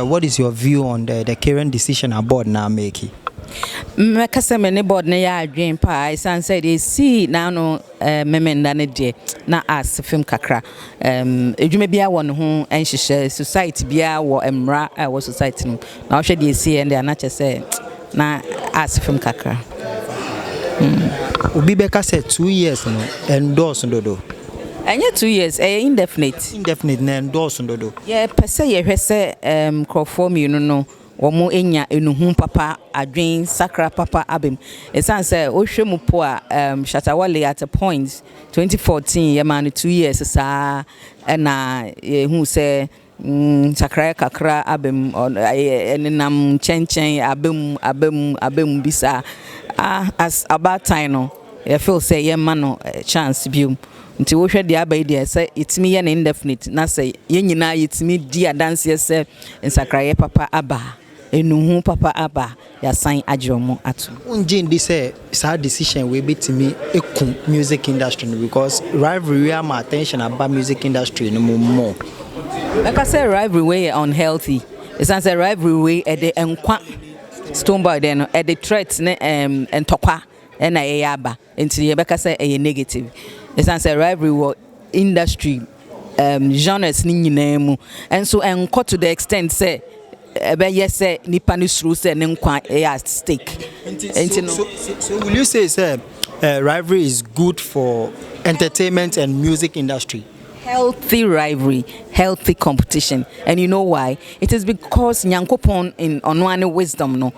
what is your view on the current decision aboard now making? Mekasa me ne board na ya adwen pa isan say they see now no memenda ne de na as film kakra edwuma bia wo ne ho enhyehyɛ society bia wo emra wo society no na wo hwɛ de see and na che say na as film kakra obi beka say 2 years no endorse ndodo enye 2 years indefinite na endorse ndodo yeah pese ye hwɛ sɛ crowdform you no Omo enya enuhu papa adwen sakra papa abem esan say ohwe mu po a Shata Wale at a point 2014 ye man 2 years sa na hu say sakra kakra abem enenam chenchen abem bisa as about time no ye feel say ye man no chance biom nti wo hwe de abai de say itimi ye na indefinite na say ye nyina yitimi di adanse say sakra papa aba enuhu papa aba ya sign ajomo atu unje ndi say sad decision we betimi ekun music industry because rivalry am attention about music industry no more like I say rivalry way unhealthy it's say rivalry way e de enkwa stonebwoy den e de threat ne entokwa e na ye aba enti ye beka say e negative it's say rivalry industry genres ni nyina mu and so enko to the extent say yes nipa ni suru say ne nkwa at stake so will you say rivalry is good for entertainment and music industry? Healthy rivalry, healthy competition, and you know why? It is because nyankopon in onwane wisdom no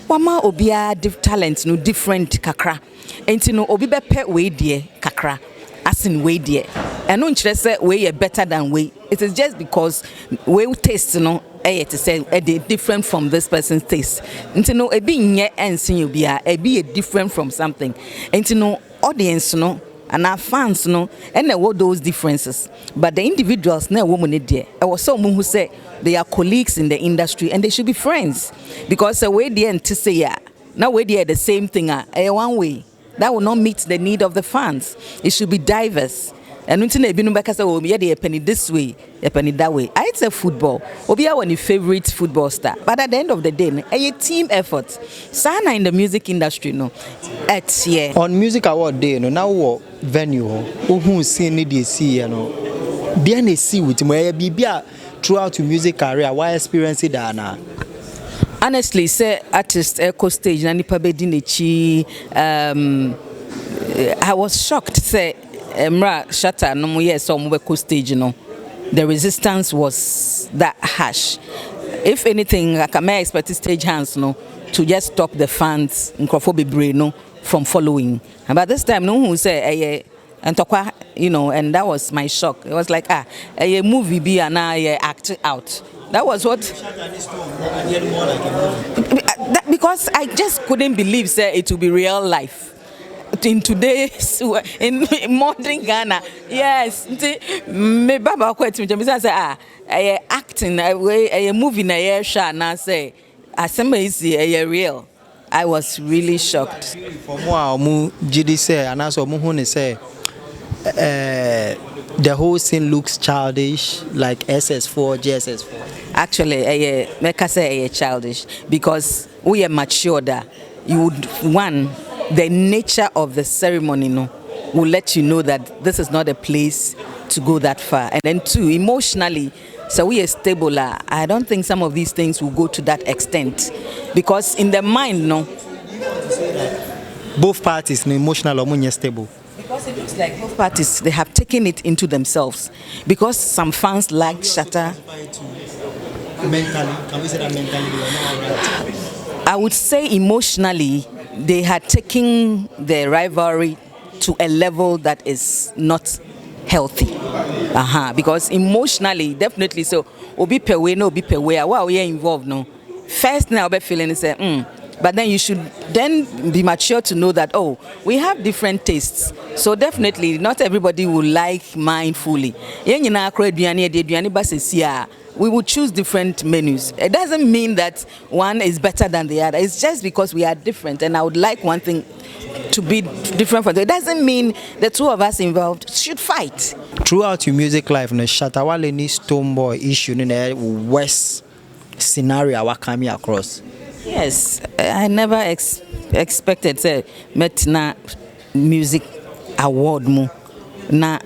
wama obia talent no different kakra enti no obi be pe we die kakra asin we die and no nkyere say we better than we. It is just because we taste no to say different from this person's taste. Nti no ebi nye ensin you bia ebi different from something. Nti no audience no and our fans no and there were those differences. But the individuals na woman there. I was someone who say they are colleagues in the industry and they should be friends because the way they to say now we they the same thing one way that will not meet the need of the fans. It should be diverse. And until they been back as a woman, they penny this way, a penny that way. I say football. Obi are one your favorite football star. But at the end of the day, a team effort. Sana in the music industry, no. At yeah. On music award day, no now what venue who see need they see, you know. They see with me be throughout your music career. Why experience it now? Honestly, say artist echo stage na nipa bedi nechi. I was shocked. Say. Mra Shata no mo yes so mo be stage no the resistance was that harsh. If anything I can expect stage hands no to just stop the fans nkrofo bebre no from following, but this time no who say and tokwa you know, and that was my shock. It was like a movie be and I act out. That was what because I just couldn't believe say it would be real life in today's in modern Ghana. Yes, me baba kwet me say acting a movie na ye sha na say asema is real. I was really shocked. For more mu gidi say and also mu hu say the whole scene looks childish, like SS4, GSS4. Actually, make I say childish because we are mature that you would the nature of the ceremony no will let you know that this is not a place to go that far. And then two, emotionally, so we are stable. I don't think some of these things will go to that extent because in the mind, no. Both parties no emotional or more stable. Because it looks like both parties they have taken it into themselves. Because some fans like Shata. Mentally, can we say that mentally they are not right? I would say emotionally. They had taken the rivalry to a level that is not healthy. Because emotionally, definitely so. Obi pe we no obi pe we. Wow, we are involved no. First now be feeling is but then you should then be mature to know that we have different tastes. So definitely not everybody will like mine fully. We will choose different menus. It doesn't mean that one is better than the other. It's just because we are different and I would like one thing to be different from the other. It doesn't mean the two of us involved should fight. Throughout your music life, Shata Wale ni stonebwoy issue in the West scenario what coming across? Yes, I never expected say metina music award mu na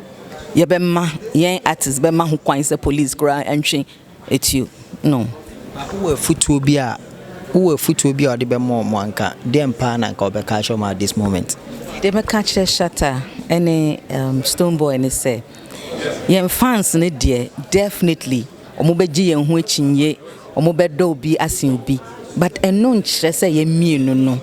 yebema yen artist bema ho kwan say police kura entwe etu no. Who futu bi a ode be mo anka dem pa na nka obeka show at this moment. They be catch Shata any stonebwoy and say yen fans ne dear definitely omo beji yen ho achinye omo bedo obi asin obi but eno nkyere say ye mienu no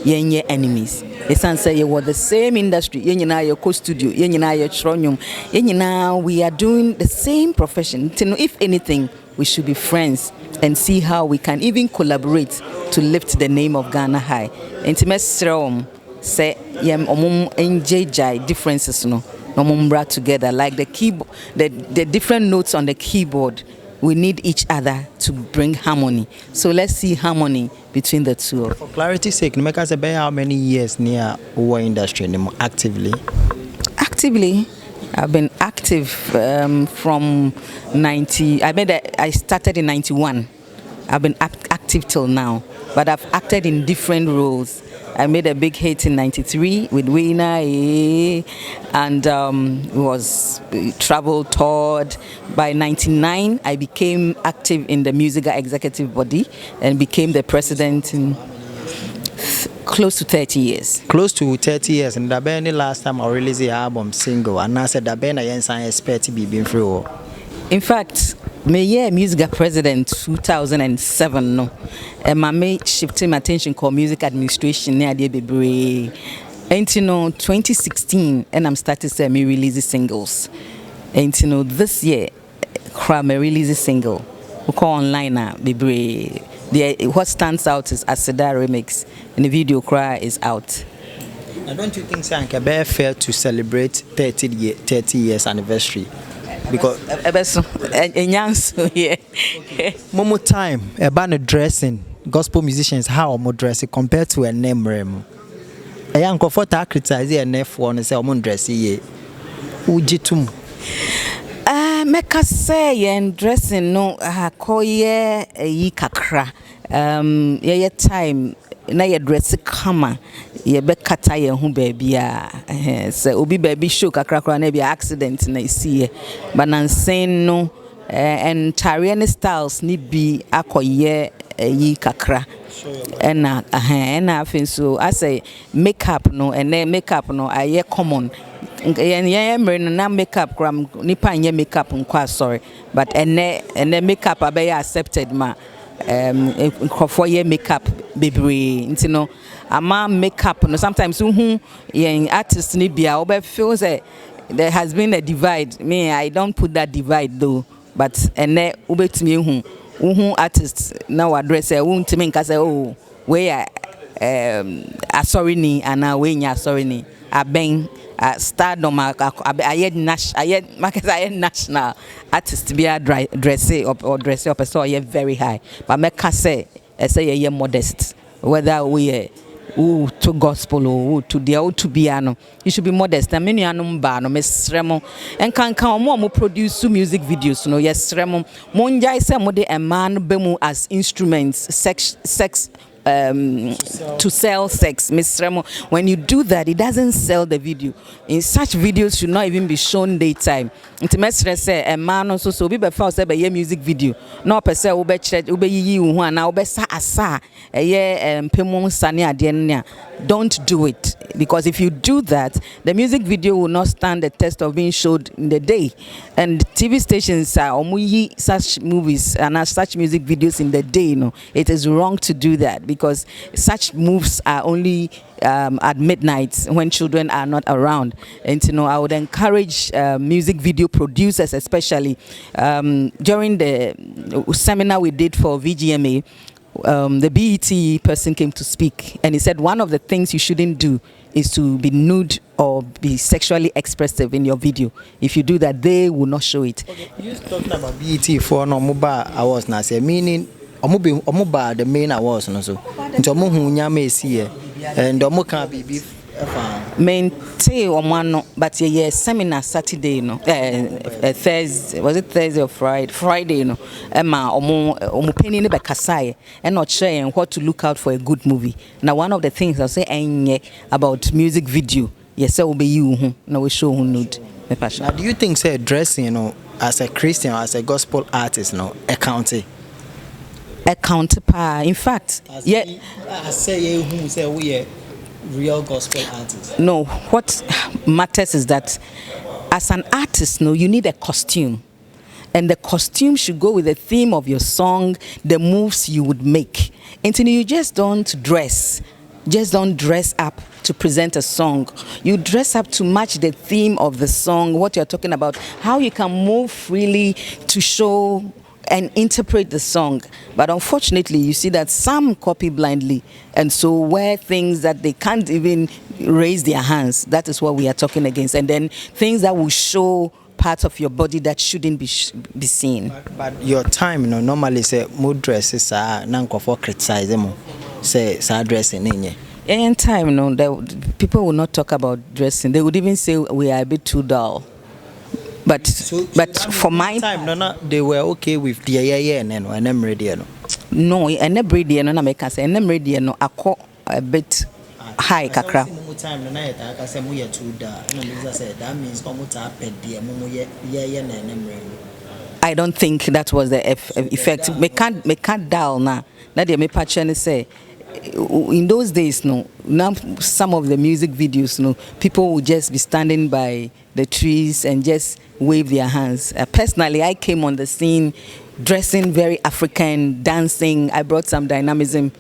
yen ye enemies. It's say you were the same industry yen nyina ye co studio yen nyina ye chronwom yen nyina we are doing the same profession. If anything we should be friends and see how we can even collaborate to lift the name of Ghana high. Intimate say yem NJJ differences no brought together like the keyboard, the different notes on the keyboard. We need each other to bring harmony. So let's see harmony between the two. For clarity's sake, no matter how many years near our industry actively. Actively, I've been active from 90. I started in 91. I've been active till now, but I've acted in different roles. I made a big hit in 93 with Wina, and was travel toured. By 99, I became active in the music executive body and became the president in close to 30 years. Close to 30 years, and that been the last time I released the album single, and I said that been I expect to be being free. In fact, my music president 2007 no, and my mate shifted my attention called music administration near the baby. And 2016, and I'm starting to say me release singles. And this year, me release single. We call online now, baby. What stands out is Aseda remix, and the video cry is out. Now, don't you think it's fair to celebrate 30 years anniversary? Because Momo time about dressing gospel musicians how more dressing compared to a name rem. A young comfort criticize a nef one say omo dressy ujitum. Meka say and dressing no call ye yi kakra. Ye time na ye dress kama ye be kata ye ho baby a say obi baby show kakra na be accident na see but nan saying no and Tarian styles ni bi akoye yi kakra and I think so I say makeup no and then makeup no aye common na makeup gram nipa nye makeup nkwa sorry but and then makeup abe accepted ma for your makeup baby ama makeup no sometimes artists ni bia obe feel say there has been a divide. Me I don't put that divide though, but ene ubetimi artists now address untimi nka say oh we sorry ni ana we nya sorry ni aben stardom national artist be dress up so you very high but make say you modest whether we to gospel or to the to piano you should be modest. I mean you no miss remo and can more produce music videos no yes remo monjai say mo de a man bemu as instruments sex to sell sex, Miss Remo. When you do that, it doesn't sell the video. In such videos should not even be shown daytime. Intimate say a man also so be before say be music video. No per se ube church ube yi hu na ube sa asa pemon sani ade. Don't do it because if you do that, the music video will not stand the test of being showed in the day. And TV stations are such movies and such music videos in the day. No, it is wrong to do that because such moves are only at midnight when children are not around. And I would encourage music video producers, especially during the seminar we did for VGMA. The BET person came to speak and he said one of the things you shouldn't do is to be nude or be sexually expressive in your video. If you do that, they will not show it. Okay. You're talking about BET for no mobile awards now, say meaning omuba the main awards no so. Nti omo hu nyama esi e and omo kan bibi Maintain or one, no, but yeah, seminar Saturday, no, Thursday, was it Thursday or Friday? Friday, no, Emma, omo penny ne bekasai, and not sharing what to look out for a good movie. Now, one of the things I'll say about music video, yes, it will be you, no, we show who nude. Now, do you think, say, dressing, as a Christian or as a gospel artist, accounting? In fact, yeah. I say, who say we are real gospel artists. No, what matters is that as an artist, no, you need a costume. And the costume should go with the theme of your song, the moves you would make. And so you just don't dress up to present a song. You dress up to match the theme of the song, what you're talking about, how you can move freely to show and interpret the song. But unfortunately, you see that some copy blindly and so wear things that they can't even raise their hands. That is what we are talking against. And then things that will show parts of your body that shouldn't be seen. But your time, normally say mood dresses are for criticizing say dressing in any time, people will not talk about dressing. They would even say we are a bit too dull. But for my time, they were okay with the and I'm ready. No, and I'm ready. No, I can say and I'm ready. No, I call a bit high, kakra. I don't think that was the effect. Me can't dial now. Now they me patch and say. In those days, now some of the music videos, people would just be standing by the trees and just wave their hands. Personally, I came on the scene dressing very African, dancing. I brought some dynamism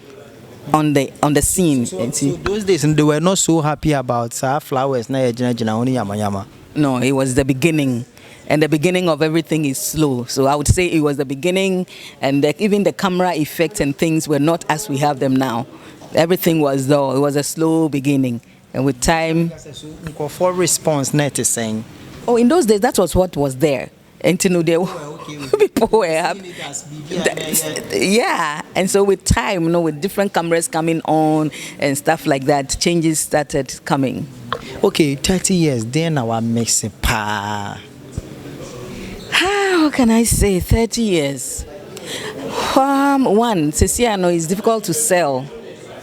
on the scene. So those days, they were not so happy about flowers. No, it was the beginning. And the beginning of everything is slow. So I would say it was the beginning, and even the camera effects and things were not as we have them now. Everything was dull. It was a slow beginning. And with time... For response, net is saying... Oh, in those days, that was what was there. And people were happy. Yeah. And so with time, with different cameras coming on and stuff like that, changes started coming. Okay, 30 years, then our mix how can I say 30 years? One, Ceciano, it's difficult to sell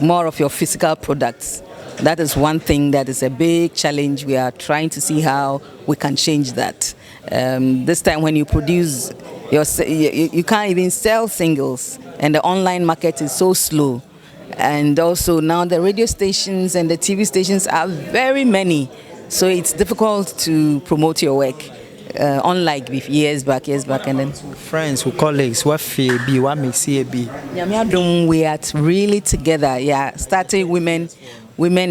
more of your physical products. That is one thing that is a big challenge. We are trying to see how we can change that. This time when you produce, you can't even sell singles, and the online market is so slow. And also now the radio stations and the TV stations are very many, so it's difficult to promote your work. Unlike with years back, and then friends, who colleagues, what feel be, what makes it be? We are really together. Yeah, starting women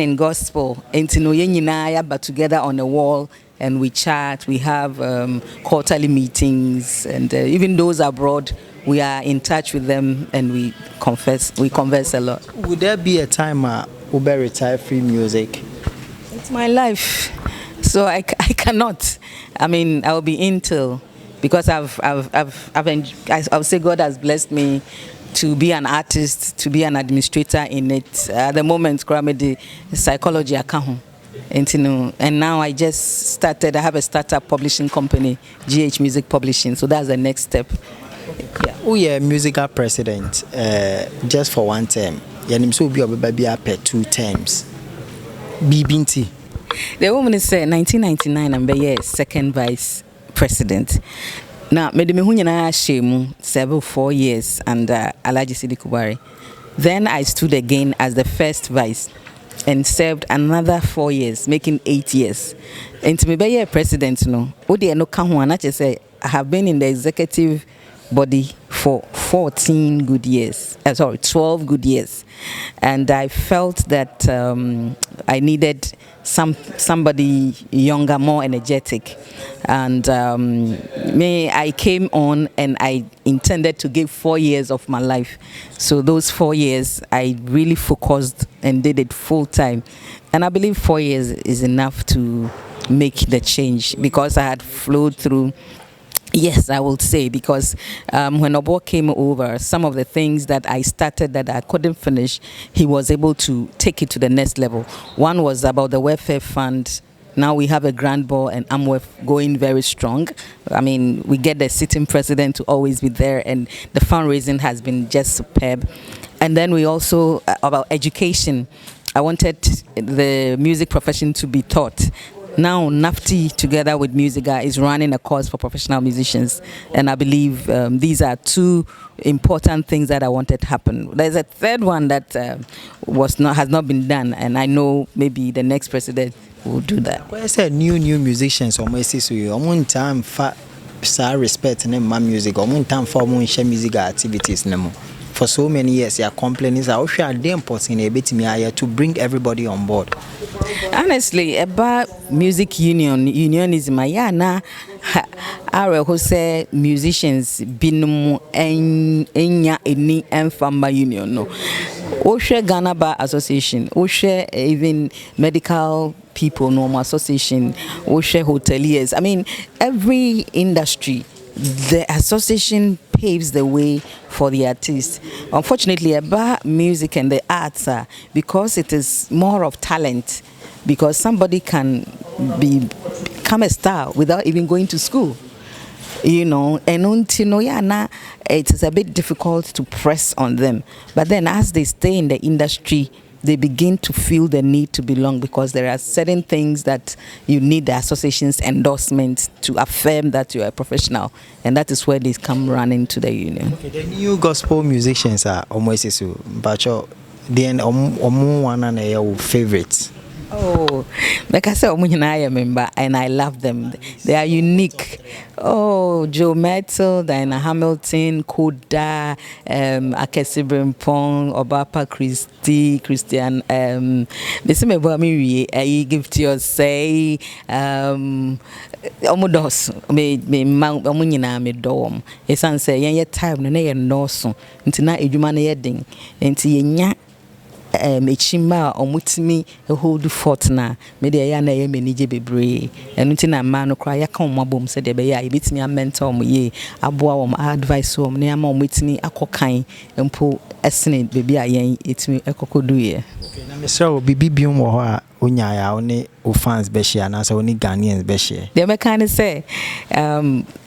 in gospel, and but together on the wall, and we chat. We have quarterly meetings, and even those abroad, we are in touch with them, and we converse a lot. Would there be a time will retire free music? It's my life, so I cannot. I mean, I'll be in till, because I would say God has blessed me to be an artist, to be an administrator in it. At the moment, the psychology account. And now I just started. I have a startup publishing company, GH Music Publishing. So that's the next step. Yeah. Oh yeah, musical president. Just for one term. Yanim so be up 2 terms. BBT. The woman is 1999 and be second vice president. Now, me hunyana shemu 4 years under Alhaji Sidi Kubari. Then I stood again as the first vice and served another 4 years, making 8 years. And to me be president, no say I have been in the executive body for 12 good years. And I felt that I needed somebody younger, more energetic. And I came on and I intended to give 4 years of my life. So those 4 years, I really focused and did it full time. And I believe 4 years is enough to make the change, because I had flowed through Yes, I will say, because when Obo came over, some of the things that I started that I couldn't finish, he was able to take it to the next level. One was about the welfare fund. Now we have a grand ball and AMWEF going very strong. I mean, we get the sitting president to always be there, and the fundraising has been just superb. And then we also, about education, I wanted the music profession to be taught. Now, NAFTI, together with Musica, is running a course for professional musicians, and I believe these are two important things that I wanted to happen. There's a third one that has not been done, and I know maybe the next president will do that. When I said new musicians, almost so you almost time for respect and my music, almost time for share music activities no. For so many years, your complaints are also important a bit me to bring everybody on board. Honestly, about music unionism, yeah, na our who say musicians binum enya eni enfamba union no. Oshe Ghana Bar Association, Oshe even medical people normal association, Oshe hoteliers. I mean, every industry, the association paves the way for the artists. Unfortunately, about music and the arts, because it is more of talent, because somebody can become a star without even going to school. You know, and it is a bit difficult to press on them. But then as they stay in the industry, they begin to feel the need to belong, because there are certain things that you need the association's endorsement to affirm that you are a professional, and that is where they come running to the union. Okay, the new gospel musicians are almost so, but then one and your favorites. Oh, like I said, I remember, and I love them. They are unique. Oh, Joe Metzel, Diana Hamilton, Koda, Akesi Brempong, Obapa Christian, this me me I give to your say, Omodos, me mount omunina me dom. It's answer, yen time, no, nay, and no so, until now, you man yedding, until ye mechimba omutimi hold fort na me de ya na ye menije bebre enu ti na ma no kra ya kan mabom se de be ya ebitimi a mentor mo ye aboa wo advice wo na ma omutimi akokan empo esene bebi a yen etimi ekokodu ye. Okay, na me sure bibi biom wo ho a onya ya one o fans be share na so oni Ghanaians be share. De me kan say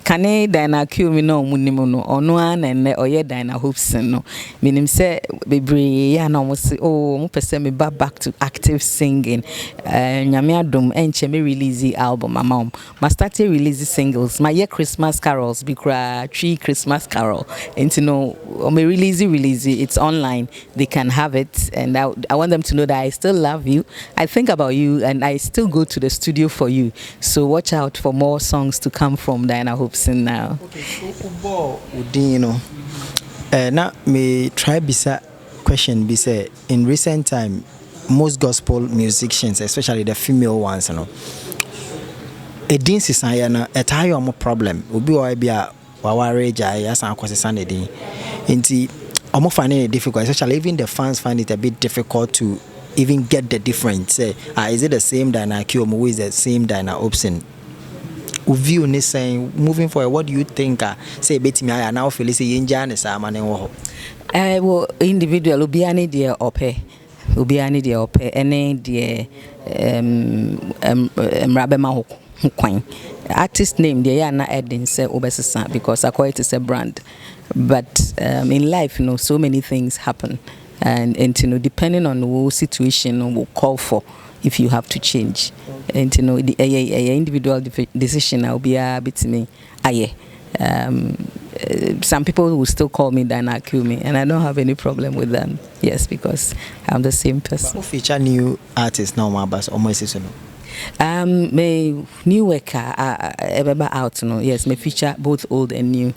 kane Dina Q no munim no ono an ene oye Dina Hopeson no minim say bebre ya na mo say oh mo pese me back to active singing. Nyame adom enche me release album mama ma start release singles my year Christmas carols be kra tree Christmas carol and no me release it's online, they can have it, and I want them to know that I still love you, I think about you, and I still go to the studio for you. So watch out for more songs to come from Diana Hopeson now. Okay, so you know, now me try bisa question be say in recent time most gospel musicians, especially the female ones, you know, a dance is na a tie more problem. Obi o be a waware jai as an kwase sanedi. Inti I'm finding it difficult, especially even the fans find it a bit difficult to even get the difference. Say, is it the same Diana Q or is the same Diana Hopeson? View ni saying moving forward, what do you think? Say, bet me I now feel say Injan is a man in war. Well, individual ubiani dear ope, ubiani dear ope, any dear Rabema Hukwain. Artist name dear Yana Edin say Obesisa because I call it is a brand. But in life, you know, so many things happen, and you know, depending on what situation will call for, if you have to change, and you know, the individual decision will be a bit me. Some people will still call me Diana Q me, and I don't have any problem with them. Yes, because I'm the same person. Who feature new artists now, my boss, almost is my new worker out, no. Yes, my feature both old and new.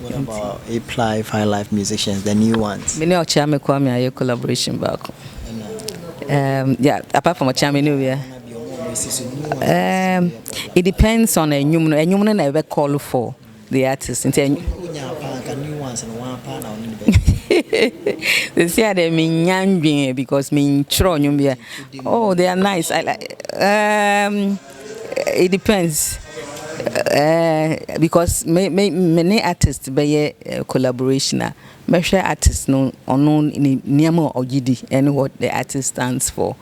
What about Apply High Life musicians, the new ones? Many of Chame Kwame are collaboration back. Yeah, apart from a Chame New Year. It depends on a human never call for the artist. They say they mean young because mean oh, they are nice. I like it depends. Because many artists be collaboration. Measure artists no unknown in niamo ogidi and what the artist stands for.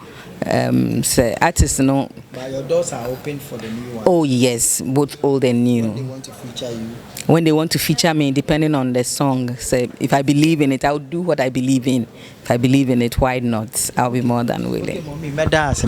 Say artists no. But your doors are open for the new one. Oh yes, both old and new. When they want to feature you. When they want to feature me, depending on the song, say if I believe in it, I'll do what I believe in. If I believe in it, why not? I'll be more than willing. Okay, mommy, me dance.